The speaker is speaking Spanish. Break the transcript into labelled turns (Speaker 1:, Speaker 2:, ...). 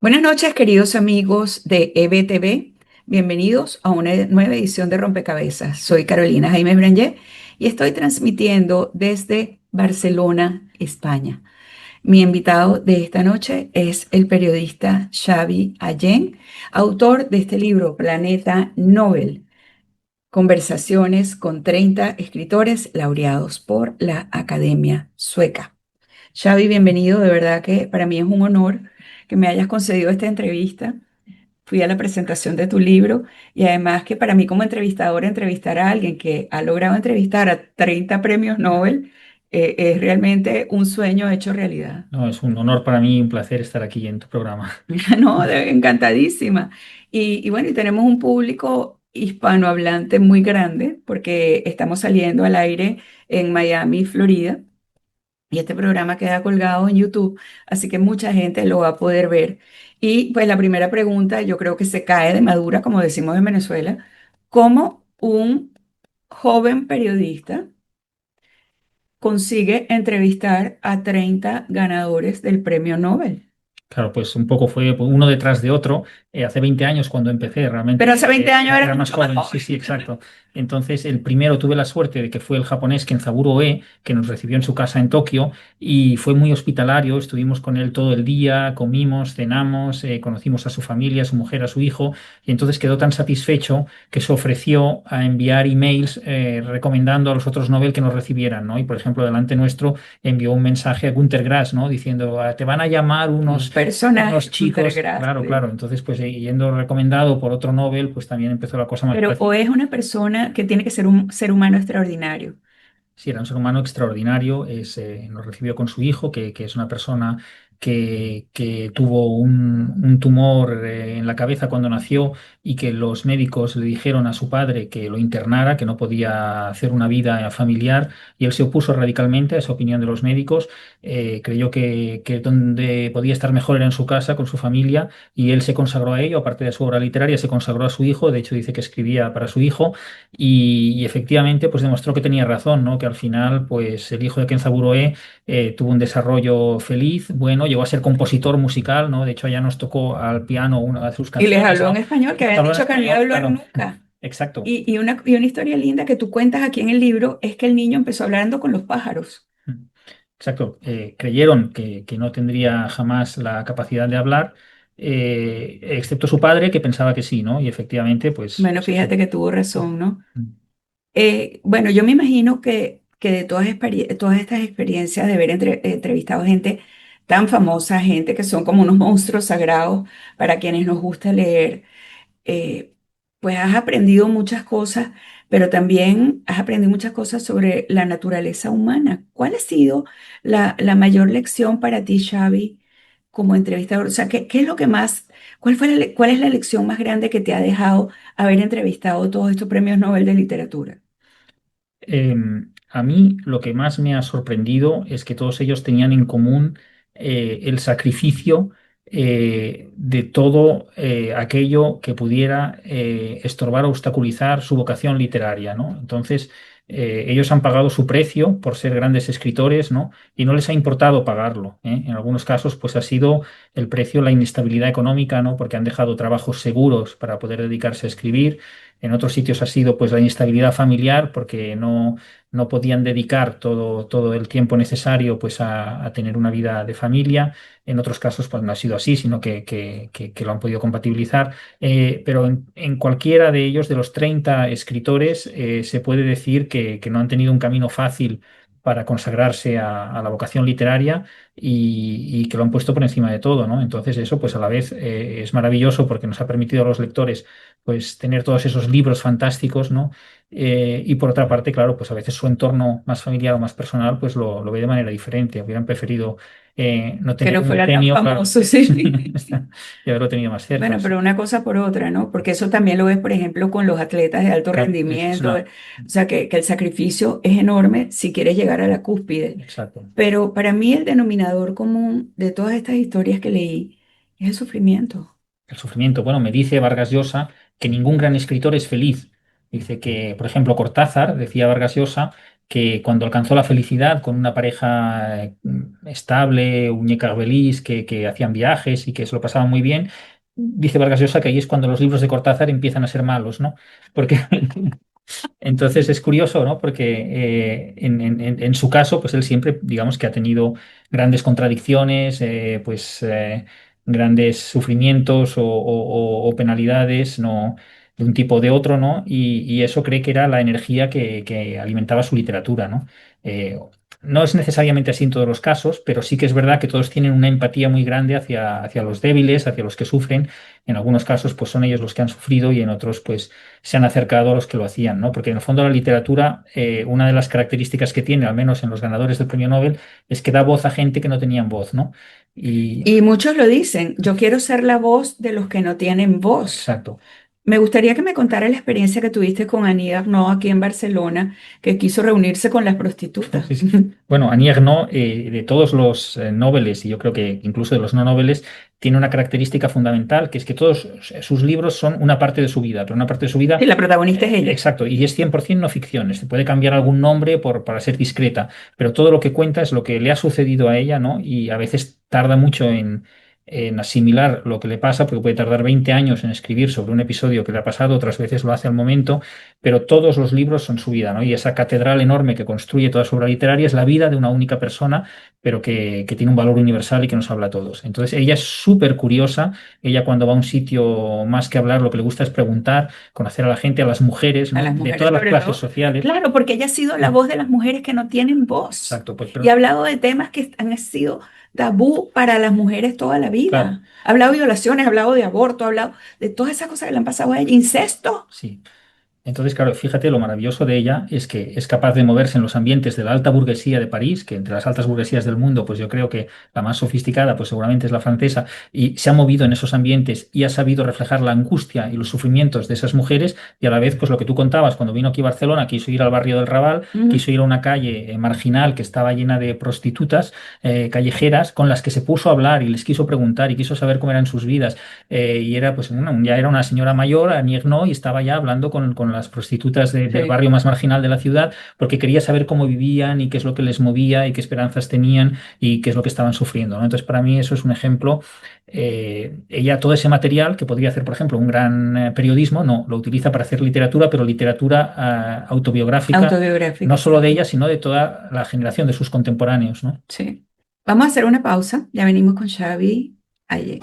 Speaker 1: Buenas noches, queridos amigos de EBTV. Bienvenidos a una nueva edición de Rompecabezas. Soy Carolina Jaime Branger y estoy transmitiendo desde Barcelona, España. Mi invitado de esta noche es el periodista Xavi Allén, autor de este libro, Planeta Nobel, Conversaciones con 30 escritores laureados por la Academia Sueca. Xavi, bienvenido. De verdad que para mí es un honor que me hayas concedido esta entrevista. Fui a la presentación de tu libro y además que para mí como entrevistadora, entrevistar a alguien que ha logrado entrevistar a 30 premios Nobel es realmente un sueño hecho realidad.
Speaker 2: No, es un honor para mí y un placer estar aquí en tu programa.
Speaker 1: No, encantadísima. Y bueno, y tenemos un público hispanohablante muy grande porque estamos saliendo al aire en Miami, Florida. Y este programa queda colgado en YouTube, así que mucha gente lo va a poder ver. Y pues la primera pregunta, yo creo que se cae de madura, como decimos en Venezuela, ¿cómo un joven periodista consigue entrevistar a 30 ganadores del premio Nobel?
Speaker 2: Claro, pues un poco fue pues, uno detrás de otro. Hace 20 años cuando empecé,
Speaker 1: Pero hace
Speaker 2: realmente
Speaker 1: 20 años
Speaker 2: era
Speaker 1: eras
Speaker 2: más
Speaker 1: mucho más
Speaker 2: joven, sí,
Speaker 1: joven.
Speaker 2: sí, exacto. Entonces, el primero tuve la suerte de que fue el japonés Kenzaburo Oe, que nos recibió en su casa en Tokio y fue muy hospitalario. Estuvimos con él todo el día, comimos, cenamos, conocimos a su familia, a su mujer, a su hijo, y entonces quedó tan satisfecho que se ofreció a enviar emails recomendando a los otros Nobel que nos recibieran, ¿no? Y, por ejemplo, delante nuestro envió un mensaje a Günter Grass, ¿no? Diciendo, "Ah, te van a llamar
Speaker 1: Un
Speaker 2: unos
Speaker 1: personaje, un
Speaker 2: chicos, claro,
Speaker 1: Gracie.
Speaker 2: claro. Entonces, pues yendo recomendado por otro Nobel, pues también empezó la cosa más
Speaker 1: Pero
Speaker 2: fácil.
Speaker 1: o es una persona que tiene que ser un ser humano extraordinario.
Speaker 2: Sí, era un ser humano extraordinario, nos recibió con su hijo, que es una persona que tuvo un tumor en la cabeza cuando nació y que los médicos le dijeron a su padre que lo internara, que no podía hacer una vida familiar, y él se opuso radicalmente a esa opinión de los médicos. Creyó que donde podía estar mejor era en su casa, con su familia, y él se consagró a ello, aparte de su obra literaria, se consagró a su hijo. De hecho, dice que escribía para su hijo y efectivamente pues demostró que tenía razón, ¿no? Que al final pues el hijo de Kenzaburo tuvo un desarrollo feliz, bueno, llegó a ser compositor musical, ¿no? De hecho allá nos tocó al piano una de sus
Speaker 1: Y les
Speaker 2: canciones,
Speaker 1: habló en
Speaker 2: ¿no?
Speaker 1: español, que
Speaker 2: Nos
Speaker 1: habían
Speaker 2: habló en
Speaker 1: dicho que no iba a
Speaker 2: español,
Speaker 1: hablar
Speaker 2: claro.
Speaker 1: nunca.
Speaker 2: Exacto.
Speaker 1: Y una historia linda que tú cuentas aquí en el libro es que el niño empezó hablando con los pájaros.
Speaker 2: Exacto. Creyeron que no tendría jamás la capacidad de hablar, excepto su padre, que pensaba que sí, ¿no? Y efectivamente,
Speaker 1: Bueno,
Speaker 2: pues eso.
Speaker 1: fíjate que tuvo razón, ¿no? Bueno, yo me imagino que de todas estas experiencias de haber entrevistado gente tan famosa, gente que son como unos monstruos sagrados para quienes nos gusta leer, eh, pues has aprendido muchas cosas, pero también has aprendido muchas cosas sobre la naturaleza humana. ¿Cuál ha sido la mayor lección para ti, Xavi, como entrevistador? O sea, ¿qué es lo que más, cuál es la lección más grande que te ha dejado haber entrevistado todos estos premios Nobel de literatura?
Speaker 2: A mí lo que más me ha sorprendido es que todos ellos tenían en común el sacrificio de todo aquello que pudiera estorbar o obstaculizar su vocación literaria, ¿no? Entonces, ellos han pagado su precio por ser grandes escritores, ¿no? Y no les ha importado pagarlo, ¿eh? En algunos casos, pues ha sido el precio, la inestabilidad económica, ¿no? Porque han dejado trabajos seguros para poder dedicarse a escribir. En otros sitios ha sido pues la inestabilidad familiar porque no podían dedicar todo el tiempo necesario pues a tener una vida de familia. En otros casos pues no ha sido así, sino que lo han podido compatibilizar. Pero en cualquiera de ellos, de los 30 escritores, se puede decir que no han tenido un camino fácil para consagrarse a la vocación literaria y que lo han puesto por encima de todo, ¿no? Entonces eso pues a la vez es maravilloso porque nos ha permitido a los lectores pues tener todos esos libros fantásticos, ¿no? Y por otra parte, claro, pues a veces su entorno más familiar o más personal, pues lo ve de manera diferente. Hubieran preferido no
Speaker 1: Que
Speaker 2: tener
Speaker 1: no
Speaker 2: un
Speaker 1: fuera tan
Speaker 2: genio, claro,
Speaker 1: famoso, sí.
Speaker 2: y haberlo tenido más cerca.
Speaker 1: Bueno,
Speaker 2: Sí.
Speaker 1: pero una cosa por otra, ¿no? Porque eso también lo ves, por ejemplo, con los atletas de alto
Speaker 2: Claro, es
Speaker 1: rendimiento. O
Speaker 2: una...
Speaker 1: sea, que el sacrificio es enorme si quieres llegar a la cúspide.
Speaker 2: Exacto.
Speaker 1: Pero para mí el denominador común de todas estas historias que leí es el sufrimiento.
Speaker 2: El sufrimiento. Bueno, me dice Vargas Llosa que ningún gran escritor es feliz. Dice que, por ejemplo, Cortázar, decía Vargas Llosa, que cuando alcanzó la felicidad con una pareja estable, muñeca feliz, que hacían viajes y que se lo pasaban muy bien, dice Vargas Llosa que ahí es cuando los libros de Cortázar empiezan a ser malos, ¿no? Porque entonces es curioso, ¿no? Porque en su caso, pues él siempre, digamos que ha tenido grandes contradicciones, grandes sufrimientos o penalidades, ¿no? De un tipo o de otro, ¿no? Y eso cree que era la energía que alimentaba su literatura, ¿no? Eh, no es necesariamente así en todos los casos, pero sí que es verdad que todos tienen una empatía muy grande hacia los débiles, hacia los que sufren. En algunos casos, pues son ellos los que han sufrido y en otros, pues se han acercado a los que lo hacían, ¿no? Porque en el fondo la literatura, una de las características que tiene, al menos en los ganadores del premio Nobel, es que da voz a gente que no tenían voz, ¿no? Y
Speaker 1: Y muchos lo dicen, yo quiero ser la voz de los que no tienen voz.
Speaker 2: exacto.
Speaker 1: Me gustaría que me contara la experiencia que tuviste con Annie Ernaux aquí en Barcelona, que quiso reunirse con las prostitutas.
Speaker 2: Sí, sí. Bueno, Annie Ernaux, de todos los Nobeles, y yo creo que incluso de los no Nobeles, tiene una característica fundamental, que es que todos sus libros son una parte de su vida, pero una parte de su vida,
Speaker 1: Y la protagonista es ella.
Speaker 2: exacto, y es 100% no ficción. Se puede cambiar algún nombre para ser discreta, pero todo lo que cuenta es lo que le ha sucedido a ella, ¿no? Y a veces tarda mucho en asimilar lo que le pasa, porque puede tardar 20 años en escribir sobre un episodio que le ha pasado, otras veces lo hace al momento, pero todos los libros son su vida, ¿no? Y esa catedral enorme que construye toda su obra literaria es la vida de una única persona, pero que tiene un valor universal y que nos habla a todos. Entonces, ella es súper curiosa. Ella cuando va a un sitio, más que hablar, lo que le gusta es preguntar, conocer a la gente, a las mujeres,
Speaker 1: A
Speaker 2: ¿no?
Speaker 1: las
Speaker 2: De
Speaker 1: mujeres
Speaker 2: todas las
Speaker 1: sobre
Speaker 2: clases
Speaker 1: todo.
Speaker 2: sociales.
Speaker 1: Claro, porque ella ha sido la
Speaker 2: Mm.
Speaker 1: voz de las mujeres que no tienen voz
Speaker 2: Exacto, pues,
Speaker 1: y ha
Speaker 2: pero
Speaker 1: hablado de temas que han sido tabú para las mujeres toda la
Speaker 2: claro,
Speaker 1: vida. Ha hablado de violaciones, ha hablado de aborto, ha hablado de todas esas cosas que le han pasado a ella, incesto.
Speaker 2: sí. Entonces, claro, fíjate, lo maravilloso de ella es que es capaz de moverse en los ambientes de la alta burguesía de París, que entre las altas burguesías del mundo, pues yo creo que la más sofisticada, pues seguramente es la francesa, y se ha movido en esos ambientes y ha sabido reflejar la angustia y los sufrimientos de esas mujeres, y a la vez, pues lo que tú contabas, cuando vino aquí a Barcelona, quiso ir al barrio del Raval,
Speaker 1: Ujú.
Speaker 2: quiso ir a una calle marginal que estaba llena de prostitutas callejeras, con las que se puso a hablar y les quiso preguntar y quiso saber cómo eran sus vidas. Y era, pues, ya era una señora mayor, Annie Ernaux, y estaba ya hablando con las prostitutas del
Speaker 1: Sí.
Speaker 2: barrio más marginal de la ciudad, porque quería saber cómo vivían y qué es lo que les movía y qué esperanzas tenían y qué es lo que estaban sufriendo, ¿no? Entonces, para mí eso es un ejemplo. Ella, todo ese material que podría hacer, por ejemplo, un gran periodismo, no, lo utiliza para hacer literatura, pero literatura autobiográfica,
Speaker 1: Autobiográfica,
Speaker 2: no solo de ella,
Speaker 1: exacto.
Speaker 2: sino de toda la generación de sus contemporáneos, ¿no?
Speaker 1: Sí. Vamos a hacer una pausa. Ya venimos con Xavi Allen.